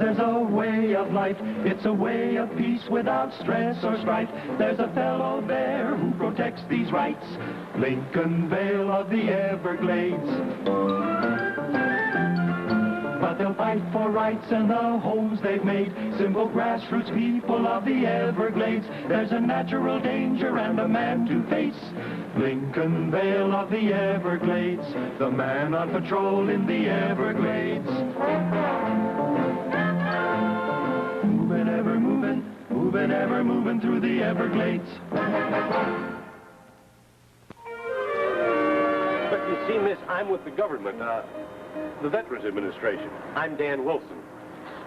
there's a way of life. It's a way of peace without stress or strife. There's a fellow there who protects these rights. Lincoln Vail of the Everglades. But they'll fight for rights and the homes they've made. Simple grassroots people of the Everglades. There's a natural danger and a man to face. Lincoln Vail of the Everglades, the man on patrol in the Everglades. Moving, ever moving, moving, ever moving through the Everglades. But you see, miss, I'm with the government, the Veterans Administration. I'm Dan Wilson.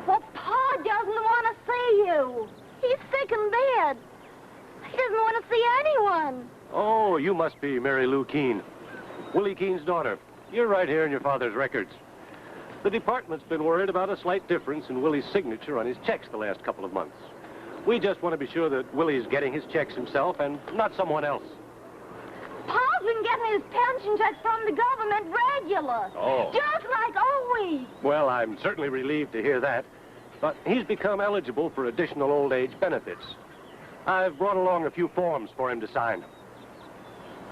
Well, Pa doesn't want to see you. He's sick in bed. He doesn't want to see anyone. Oh, you must be Mary Lou Keene, Willie Keene's daughter. You're right here in your father's records. The department's been worried about a slight difference in Willie's signature on his checks the last couple of months. We just want to be sure that Willie's getting his checks himself and not someone else. Pa's been getting his pension checks from the government regular. Oh. Just like always. Well, I'm certainly relieved to hear that. But he's become eligible for additional old age benefits. I've brought along a few forms for him to sign.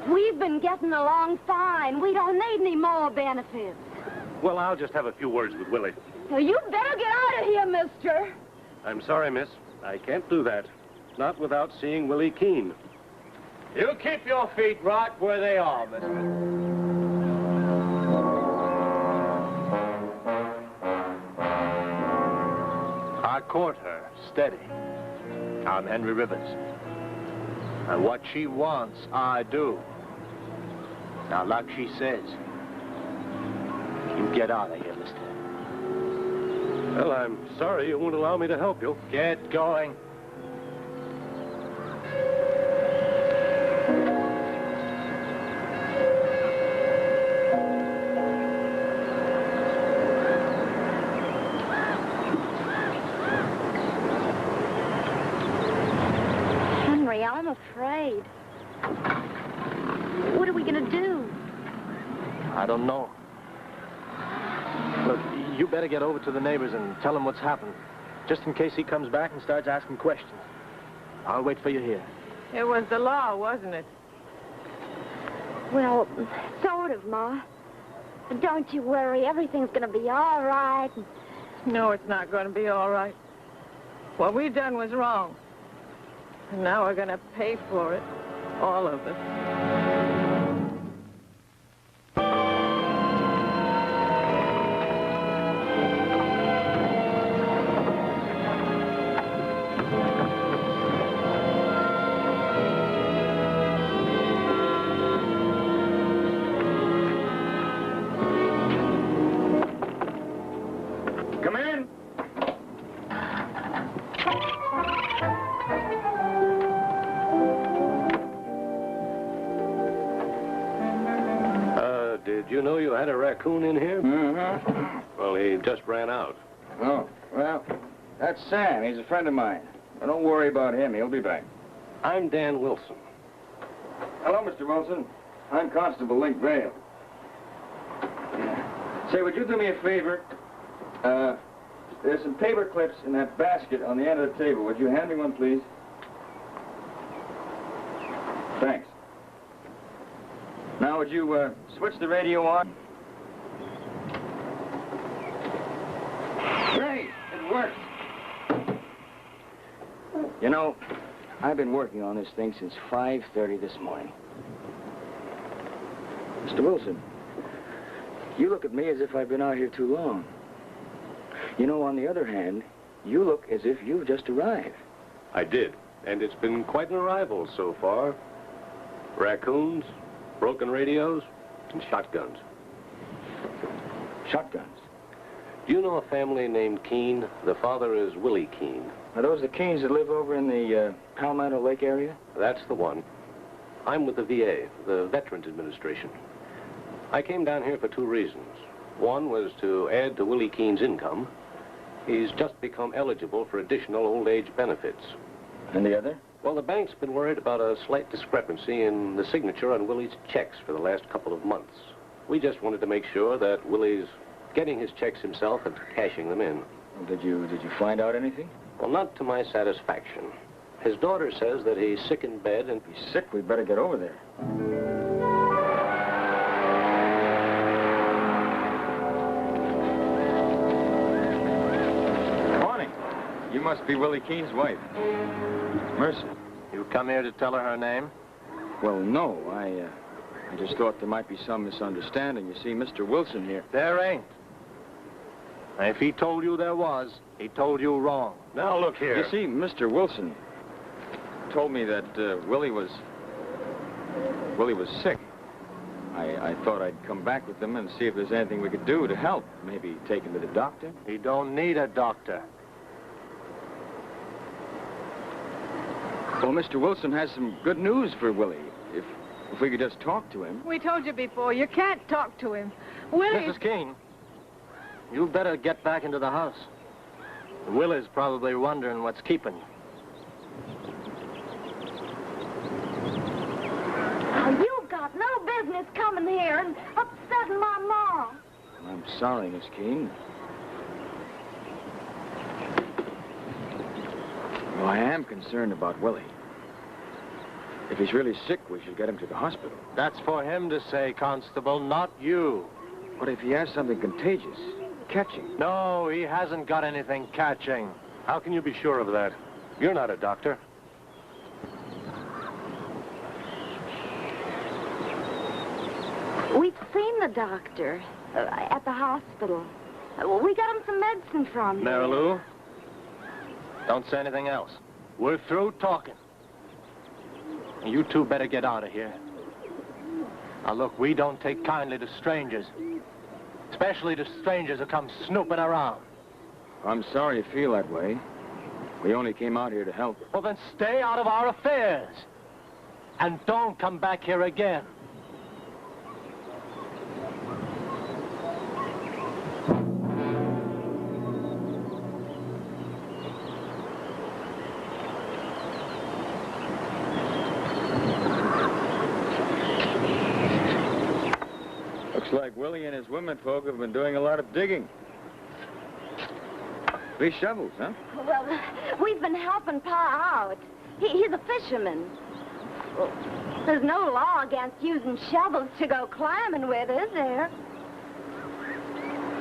We've been getting along fine. We don't need any more benefits. Well, I'll just have a few words with Willie. Now, you better get out of here, mister. I'm sorry, miss. I can't do that. Not without seeing Willie Keene. You keep your feet right where they are, mister. I court her, steady. I'm Henry Rivers. And what she wants, I do. Now, like she says, you get out of here, mister. Well, I'm sorry you won't allow me to help you. Get going. Henry, I'm afraid. What are we going to do? I don't know. Look, you better get over to the neighbors and tell them what's happened, just in case he comes back and starts asking questions. I'll wait for you here. It was the law, wasn't it? Well, sort of, Ma. But don't you worry. Everything's going to be all right. No, it's not going to be all right. What we done was wrong. And now we're going to pay for it, all of us. Did you know you had a raccoon in here? Mm-hmm. Well, he just ran out. Oh, well, that's Sam. He's a friend of mine. Now, don't worry about him. He'll be back. I'm Dan Wilson. Hello, Mr. Wilson. I'm Constable Linc Vail. Say, would you do me a favor? There's some paper clips in that basket on the end of the table. Would you hand me one, please? Thanks. Now, would you switch the radio on? Great! It worked! You know, I've been working on this thing since 5:30 this morning. Mr. Wilson, you look at me as if I've been out here too long. You know, on the other hand, you look as if you've just arrived. I did, and it's been quite an arrival so far. Raccoons, broken radios, and shotguns. Shotguns? Do you know a family named Keene? The father is Willie Keene. Are those the Keenes that live over in the Palmetto Lake area? That's the one. I'm with the VA, the Veterans Administration. I came down here for two reasons. One was to add to Willie Keene's income. He's just become eligible for additional old age benefits. And the other? Well, the bank's been worried about a slight discrepancy in the signature on Willie's checks for the last couple of months. We just wanted to make sure that Willie's getting his checks himself and cashing them in. Did you find out anything? Well, not to my satisfaction. His daughter says that he's sick in bed and... If he's sick, we'd better get over there. Morning. You must be Willie Keene's wife. Mercy. You come here to tell her her name? Well, no. I just thought there might be some misunderstanding. You see, Mr. Wilson here... There ain't. If he told you there was, he told you wrong. Now, look here. You see, Mr. Wilson told me that Willie was sick. I thought I'd come back with him and see if there's anything we could do to help. Maybe take him to the doctor. He don't need a doctor. Well, Mr. Wilson has some good news for Willie. If we could just talk to him. We told you before, you can't talk to him. Willie... Mrs. Keene, you better get back into the house. Willie's probably wondering what's keeping you. Oh, you've got no business coming here and upsetting my mom. I'm sorry, Miss Keene. Well, I am concerned about Willie. If he's really sick, we should get him to the hospital. That's for him to say, Constable, not you. But if he has something contagious, catching. No, he hasn't got anything catching. How can you be sure of that? You're not a doctor. We've seen the doctor at the hospital. We got him some medicine from him. Marilou, don't say anything else. We're through talking. And you two better get out of here. Now, look, we don't take kindly to strangers. Especially to strangers who come snooping around. I'm sorry you feel that way. We only came out here to help. Well, then stay out of our affairs. And don't come back here again. Looks like Willie and his women folk have been doing a lot of digging. 3 shovels, huh? Well, we've been helping Pa out. He's a fisherman. Well, there's no law against using shovels to go climbing with, is there?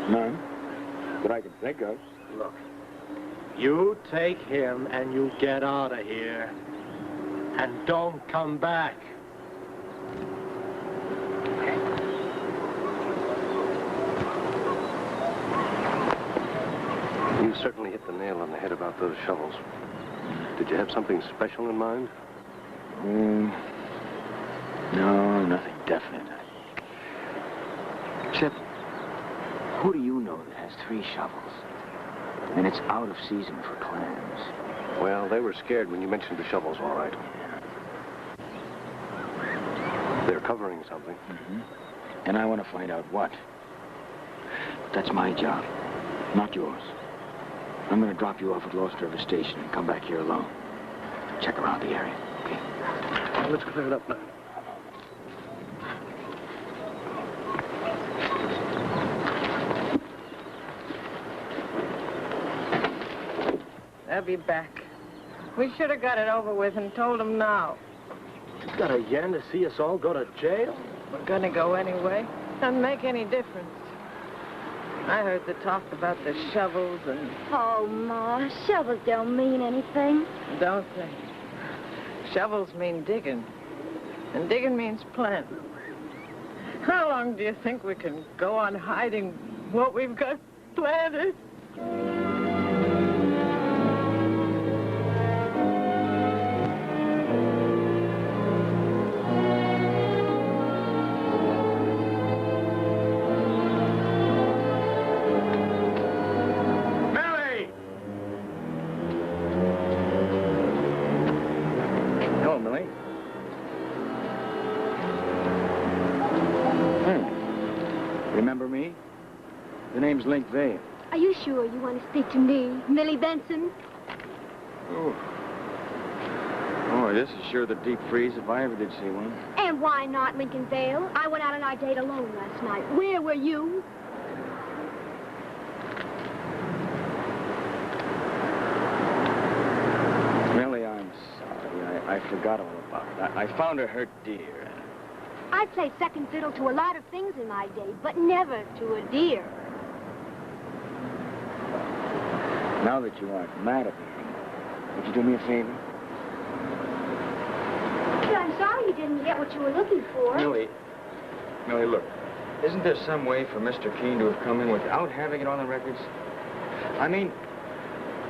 None. That I can think of. Look, you take him and you get out of here. And don't come back. You certainly hit the nail on the head about those shovels. Did you have something special in mind? No, nothing definite. Except, who do you know that has 3 shovels? And it's out of season for clams. Well, they were scared when you mentioned the shovels, all right. They're covering something. And I want to find out what. But that's my job, not yours. I'm going to drop you off at Lost River Station and come back here alone. Check around the area, okay? Well, let's clear it up now. They'll be back. We should have got it over with and told them now. You got a yen to see us all go to jail? We're gonna go anyway. Doesn't make any difference. I heard the talk about the shovels and... Oh, Ma, shovels don't mean anything. Don't they? Shovels mean digging. And digging means planting. How long do you think we can go on hiding what we've got planted? Remember me? The name's Linc Vail. Are you sure you want to speak to me, Millie Benson? Oh. Boy, this is sure the deep freeze if I ever did see one. And why not Lincoln Vail? I went out on our date alone last night. Where were you? forgot all about it. I found a hurt deer. I played second fiddle to a lot of things in my day, but never to a deer. Now that you aren't mad at me, would you do me a favor? Well, I'm sorry you didn't get what you were looking for. Millie, look. Isn't there some way for Mr. Keene to have come in without having it on the records? I mean,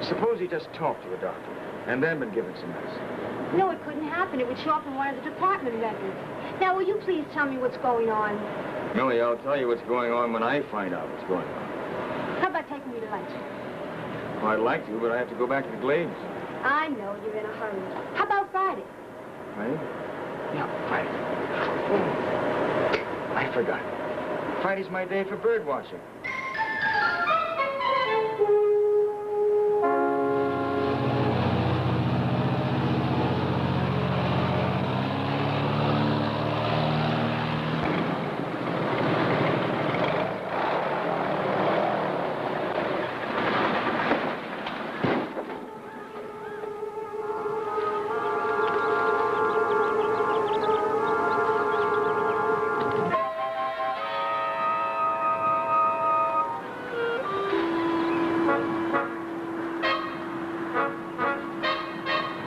suppose he just talked to the doctor and then been given some medicine. No, it couldn't happen. It would show up in one of the department records. Now, will you please tell me what's going on? Millie, I'll tell you what's going on when I find out what's going on. How about taking me to lunch? Well, I'd like to, but I have to go back to the Glades. I know you're in a hurry. How about Friday? Friday? Yeah, Friday. Oh, I forgot. Friday's my day for bird watching.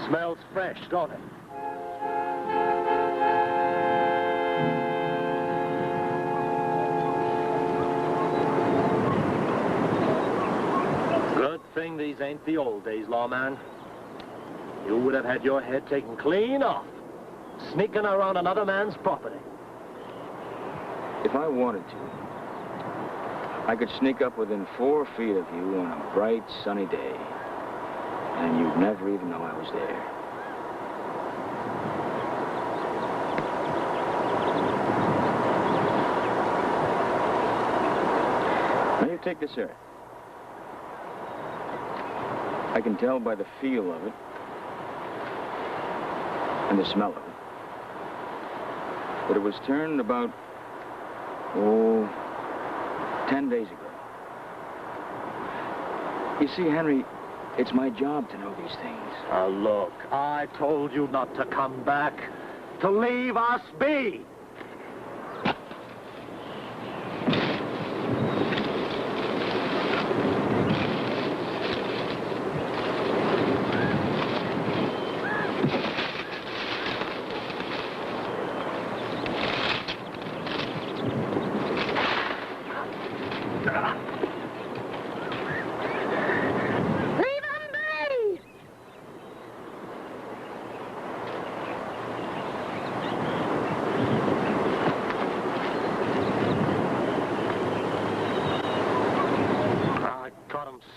Smells fresh, don't it? Good thing these ain't the old days, lawman. You would have had your head taken clean off, sneaking around another man's property. If I wanted to, I could sneak up within 4 feet of you on a bright, sunny day, and you'd never even know I was there. Now you take this earth. I can tell by the feel of it and the smell of it that it was turned about, 10 days ago. You see, Henry, it's my job to know these things. Now, look, I told you not to come back, to leave us be.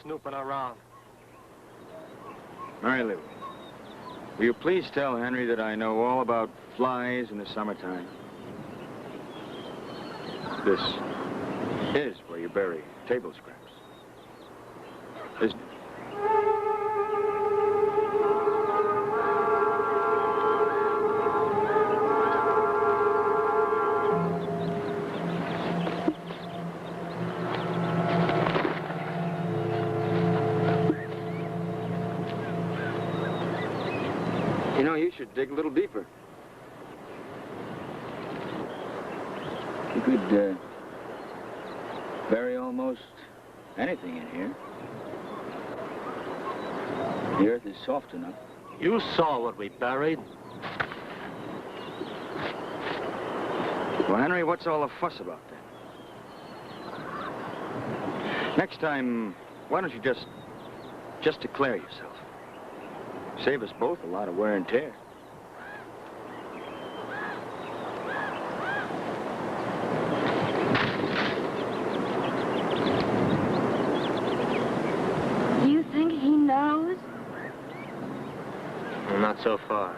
Snooping around. All right, Lou. Will you please tell Henry that I know all about flies in the summertime? This is where you bury table scraps, isn't it? You know, you should dig a little deeper. You could, bury almost anything in here. The earth is soft enough. You saw what we buried. Well, Henry, what's all the fuss about that? Next time, why don't you just declare yourself? Save us both a lot of wear and tear. Do you think he knows? Well, not so far.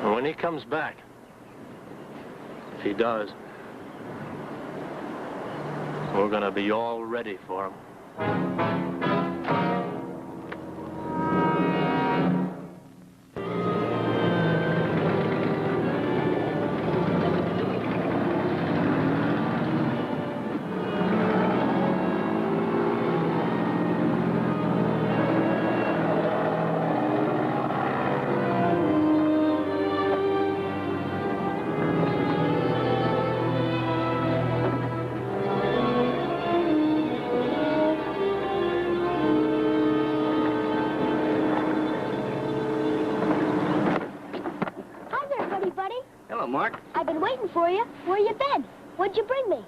And when he comes back, if he does, we're gonna be all ready for him. for you. Where you been? What'd you bring me?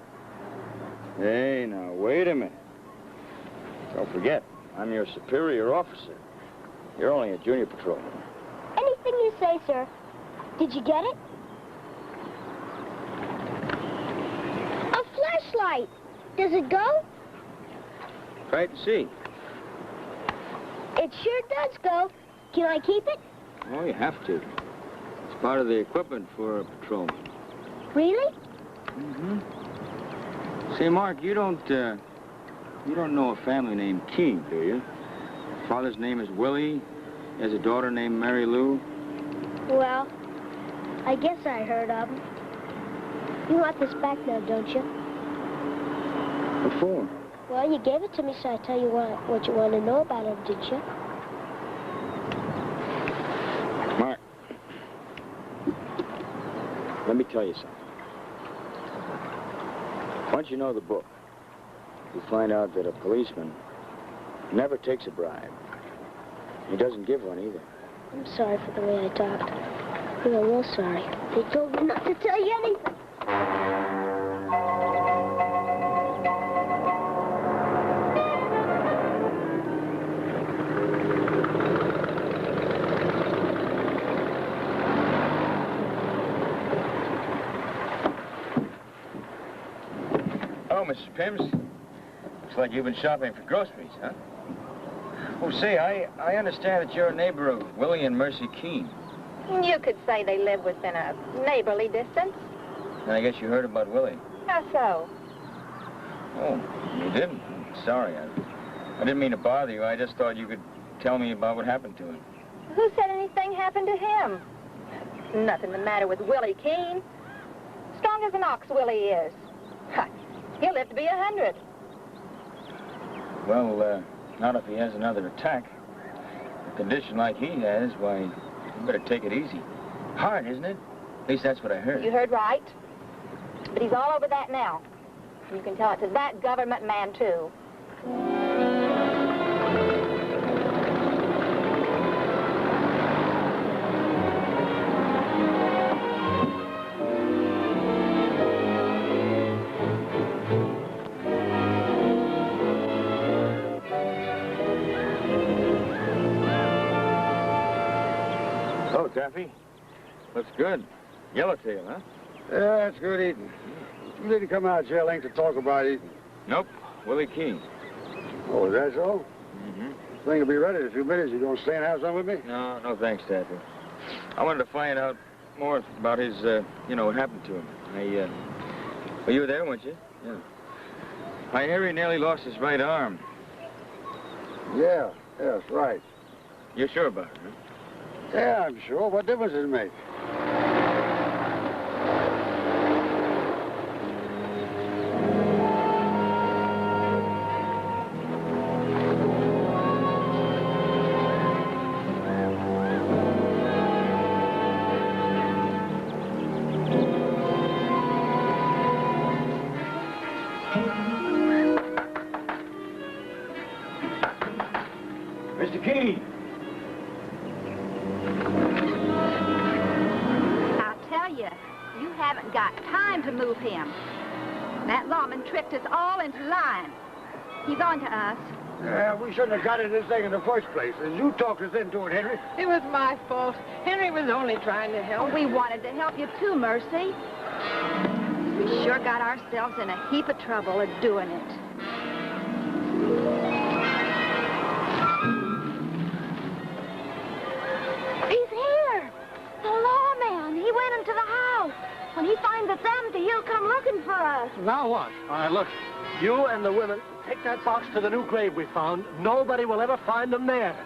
Hey, now, wait a minute. Don't forget, I'm your superior officer. You're only a junior patrolman. Anything you say, sir. Did you get it? A flashlight. Does it go? Try to see. It sure does go. Can I keep it? Oh, you have to. It's part of the equipment for a patrolman. Really? Mm-hmm. Say, Mark, you don't know a family named Keene, do you? Father's name is Willie. He has a daughter named Mary Lou. Well, I guess I heard of him. You want this back now, don't you? What for? Well, you gave it to me, so I tell you what you want to know about him, did you? Mark, let me tell you something. Once you know the book, you find out that a policeman never takes a bribe. He doesn't give one either. I'm sorry for the way I talked. I'm real sorry. They told me not to tell you anything. Oh, Mrs. Pims. Looks like you've been shopping for groceries, huh? Oh, say, I understand that you're a neighbor of Willie and Mercy Keene. You could say they live within a neighborly distance. And I guess you heard about Willie. How so? Oh, you didn't? Sorry, I didn't mean to bother you. I just thought you could tell me about what happened to him. Who said anything happened to him? Nothing the matter with Willie Keene. Strong as an ox, Willie is. Ha, he'll live to be 100. Well, not if he has another attack. A condition like he has, why, you better take it easy. Hard, isn't it? At least that's what I heard. You heard right. But he's all over that now. You can tell it to that government man, too. Oh, Taffy. Looks good. Yellowtail, huh? Yeah, it's good eating. You didn't come out here, Linc, to talk about eating. Nope. Willie Keene. Oh, is that so? Mm-hmm. Thing will be ready in a few minutes. You gonna stay and have some with me? No thanks, Taffy. I wanted to find out more about his, what happened to him. Well, you were there, weren't you? Yeah. I hear he nearly lost his right arm. Yeah, that's right. You're sure about it, huh? Yeah, I'm sure. What difference does it make? Mr. Keene! You haven't got time to move him. That lawman tricked us all into lying. He's on to us. Yeah, we shouldn't have got into this thing in the first place. As you talked us into it, Henry. It was my fault. Henry was only trying to help. We wanted to help you too, Mercy. We sure got ourselves in a heap of trouble at doing it. He's here. The lawman. He went into the house. When he finds it's empty, he'll come looking for us. Now what? All right, look. You and the women, take that box to the new grave we found. Nobody will ever find them there.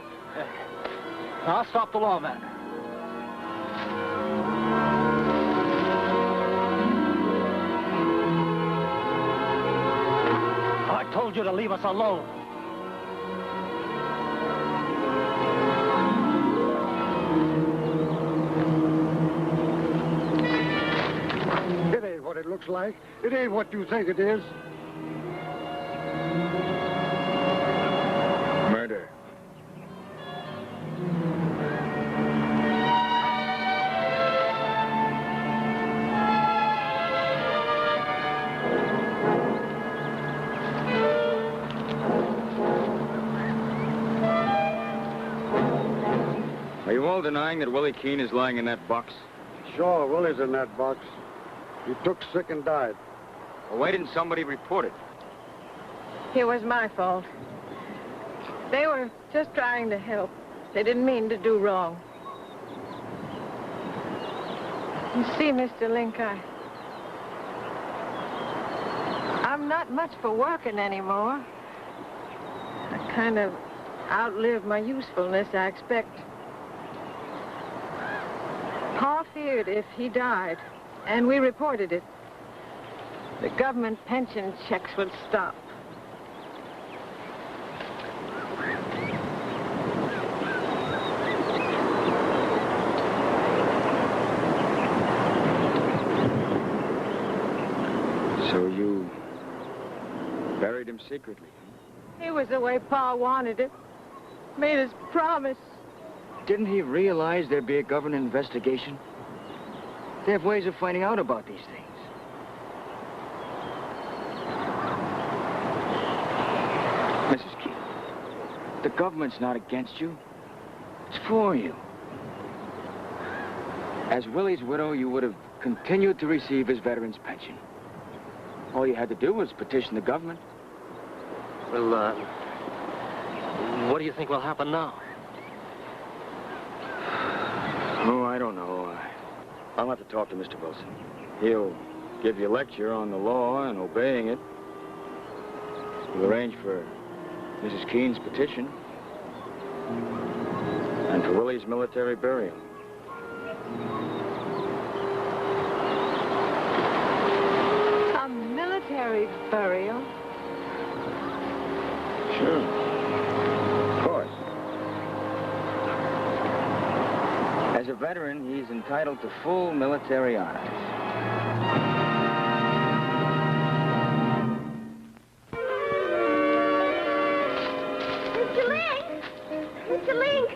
I'll stop the lawman. I told you to leave us alone. It ain't what it looks like. It ain't what you think it is. Murder. all denying that Willie Keene is lying in that box? Sure, Willie's in that box. He took sick and died. Well, why didn't somebody report it? It was my fault. They were just trying to help. They didn't mean to do wrong. You see, Mr. Linc, I'm not much for working anymore. I kind of outlived my usefulness, I expect. Pa feared if he died, and we reported it, the government pension checks would stop. So you buried him secretly? It was the way Pa wanted it. Made us promise. Didn't he realize there'd be a government investigation? They have ways of finding out about these things. Mrs. Keene, the government's not against you. It's for you. As Willie's widow, you would have continued to receive his veteran's pension. All you had to do was petition the government. Well, what do you think will happen now? Oh, I don't know. I'll have to talk to Mr. Wilson. He'll give you a lecture on the law and obeying it. We'll arrange for Mrs. Keene's petition and for Willie's military burial. A military burial? Sure. Of course. As a veteran, he's entitled to full military honors. Mr. Linc! Mr. Linc!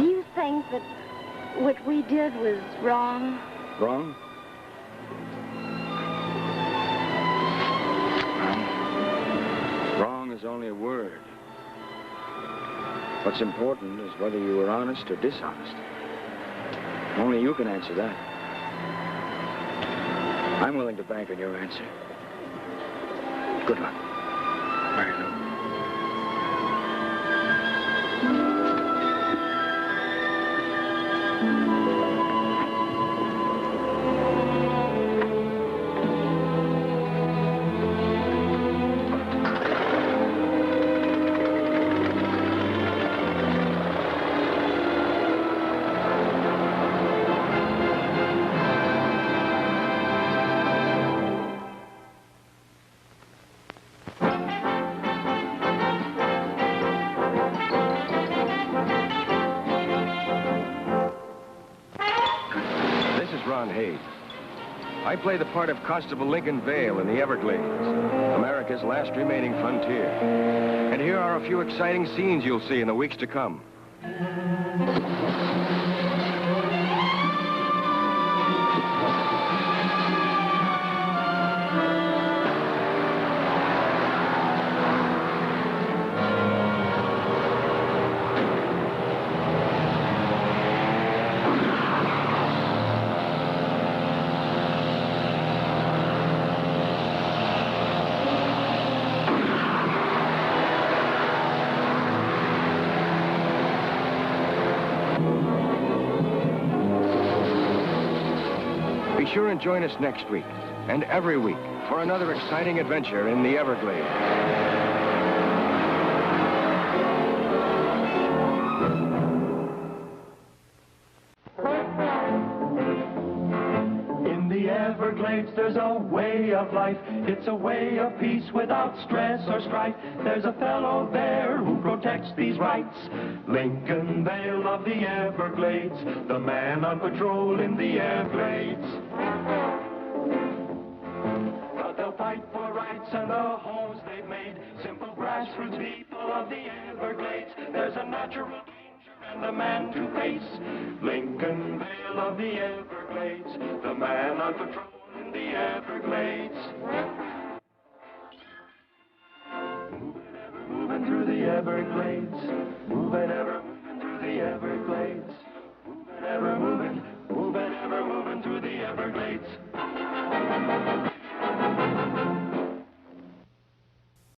You think that what we did was wrong? Wrong? Wrong is only a word. What's important is whether you were honest or dishonest. Only you can answer that. I'm willing to bank on your answer. Good luck. Mary Lou. I play the part of Constable Lincoln Vail in the Everglades, America's last remaining frontier. And here are a few exciting scenes you'll see in the weeks to come. Be sure and join us next week and every week for another exciting adventure in the Everglades. In the Everglades, there's a way of life. It's a way of peace without stress or strife. There's a fellow there who protects these rights. Lincoln Vail of the Everglades, the man on patrol in the Everglades. But they'll fight for rights and the homes they've made. Simple grassroots people of the Everglades. There's a natural danger and a man to face. Lincoln Vail of the Everglades, the man on patrol in the Everglades. Everglades, moving Everglades.